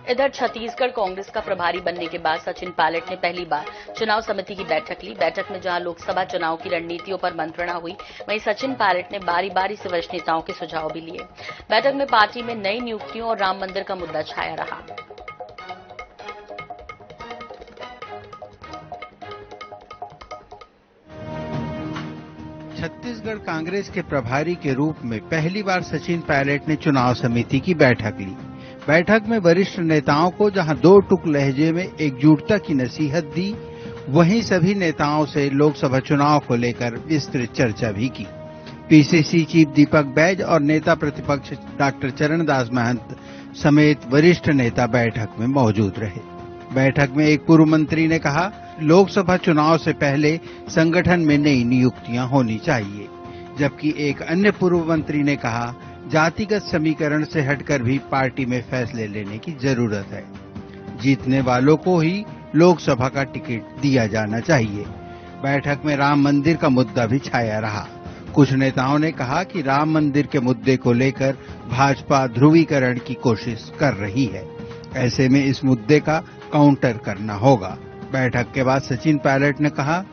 इधर छत्तीसगढ़ कांग्रेस का प्रभारी बनने के बाद सचिन पायलट ने पहली बार चुनाव समिति की बैठक ली। बैठक में जहां लोकसभा चुनाव की रणनीतियों पर मंत्रणा हुई, वहीं सचिन पायलट ने बारी बारी से वरिष्ठ नेताओं के सुझाव भी लिए। बैठक में पार्टी में नई नियुक्तियों और राम मंदिर का मुद्दा छाया रहा। छत्तीसगढ़ कांग्रेस के प्रभारी के रूप में पहली बार सचिन पायलट ने चुनाव समिति की बैठक ली। बैठक में वरिष्ठ नेताओं को जहां दो टुक लहजे में एकजुटता की नसीहत दी, वहीं सभी नेताओं से लोकसभा चुनाव को लेकर विस्तृत चर्चा भी की। पीसीसी चीफ दीपक बैज और नेता प्रतिपक्ष डॉक्टर चरणदास महंत समेत वरिष्ठ नेता बैठक में मौजूद रहे। बैठक में एक पूर्व मंत्री ने कहा, लोकसभा चुनाव से पहले संगठन में नई नियुक्तियां होनी चाहिए, जबकि एक अन्य पूर्व मंत्री ने कहा, जातिगत समीकरण से हटकर भी पार्टी में फैसले लेने की जरूरत है। जीतने वालों को ही लोकसभा का टिकट दिया जाना चाहिए। बैठक में राम मंदिर का मुद्दा भी छाया रहा। कुछ नेताओं ने कहा कि राम मंदिर के मुद्दे को लेकर भाजपा ध्रुवीकरण की कोशिश कर रही है, ऐसे में इस मुद्दे का काउंटर करना होगा। बैठक के बाद सचिन पायलट ने कहा,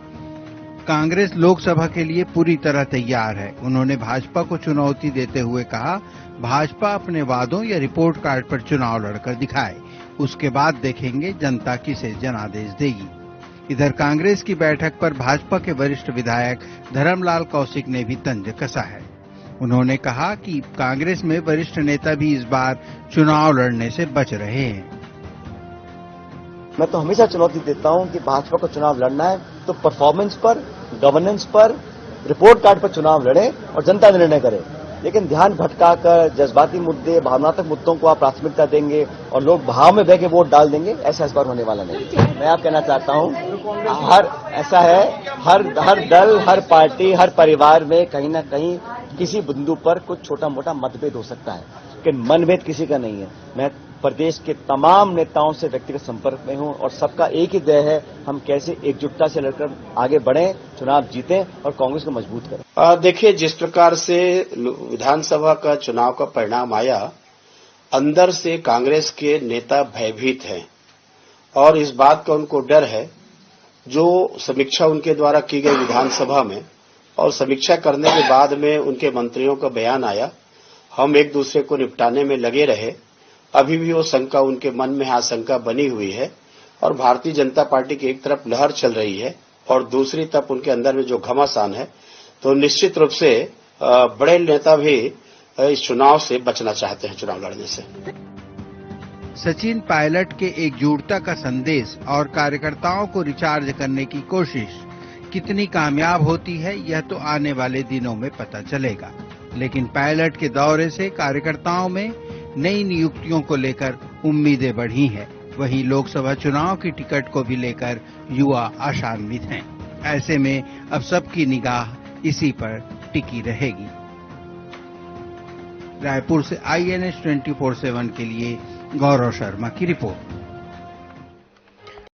कांग्रेस लोकसभा के लिए पूरी तरह तैयार है। उन्होंने भाजपा को चुनौती देते हुए कहा, भाजपा अपने वादों या रिपोर्ट कार्ड पर चुनाव लड़कर दिखाए, उसके बाद देखेंगे जनता किसे जनादेश देगी। इधर कांग्रेस की बैठक पर भाजपा के वरिष्ठ विधायक धर्मलाल कौशिक ने भी तंज कसा है। उन्होंने कहा कि कांग्रेस में वरिष्ठ नेता भी इस बार चुनाव लड़ने से बच रहे हैं। मैं तो हमेशा चुनौती देता हूं कि भाजपा को चुनाव लड़ना है तो परफॉर्मेंस पर, गवर्नेंस पर, रिपोर्ट कार्ड पर चुनाव लड़े और जनता निर्णय करे। लेकिन ध्यान भटकाकर जज्बाती मुद्दे, भावनात्मक मुद्दों को आप प्राथमिकता देंगे और लोग भाव में बह के वोट डाल देंगे, ऐसा इस बार होने वाला नहीं। मैं आप कहना चाहता हूं, हर दल, हर पार्टी, हर परिवार में कहीं न कहीं किसी बिंदु पर कुछ छोटा मोटा मतभेद हो सकता है, लेकिन मनभेद किसी का नहीं है। मैं प्रदेश के तमाम नेताओं से व्यक्तिगत संपर्क में हूं और सबका एक ही ध्येय है, हम कैसे एकजुटता से लड़कर आगे बढ़ें, चुनाव जीतें और कांग्रेस को मजबूत करें। देखिए, जिस प्रकार से विधानसभा का चुनाव का परिणाम आया, अंदर से कांग्रेस के नेता भयभीत हैं और इस बात का उनको डर है, जो समीक्षा उनके द्वारा की गई विधानसभा में और समीक्षा करने के बाद में उनके मंत्रियों का बयान आया, हम एक दूसरे को निपटाने में लगे रहे। अभी भी वो शंका उनके मन में आशंका बनी हुई है और भारतीय जनता पार्टी की एक तरफ लहर चल रही है और दूसरी तरफ उनके अंदर में जो घमासान है, तो निश्चित रूप से बड़े नेता भी इस चुनाव से बचना चाहते हैं, चुनाव लड़ने से। सचिन पायलट के एकजुटता का संदेश और कार्यकर्ताओं को रिचार्ज करने की कोशिश कितनी कामयाब होती है, यह तो आने वाले दिनों में पता चलेगा। लेकिन पायलट के दौरे से कार्यकर्ताओं में नई नियुक्तियों को लेकर उम्मीदें बढ़ी हैं। वहीं लोकसभा चुनाव की टिकट को भी लेकर युवा आशान्वित हैं। ऐसे में अब सबकी निगाह इसी पर टिकी रहेगी। रायपुर से INS 24/7 के लिए गौरव शर्मा की रिपोर्ट।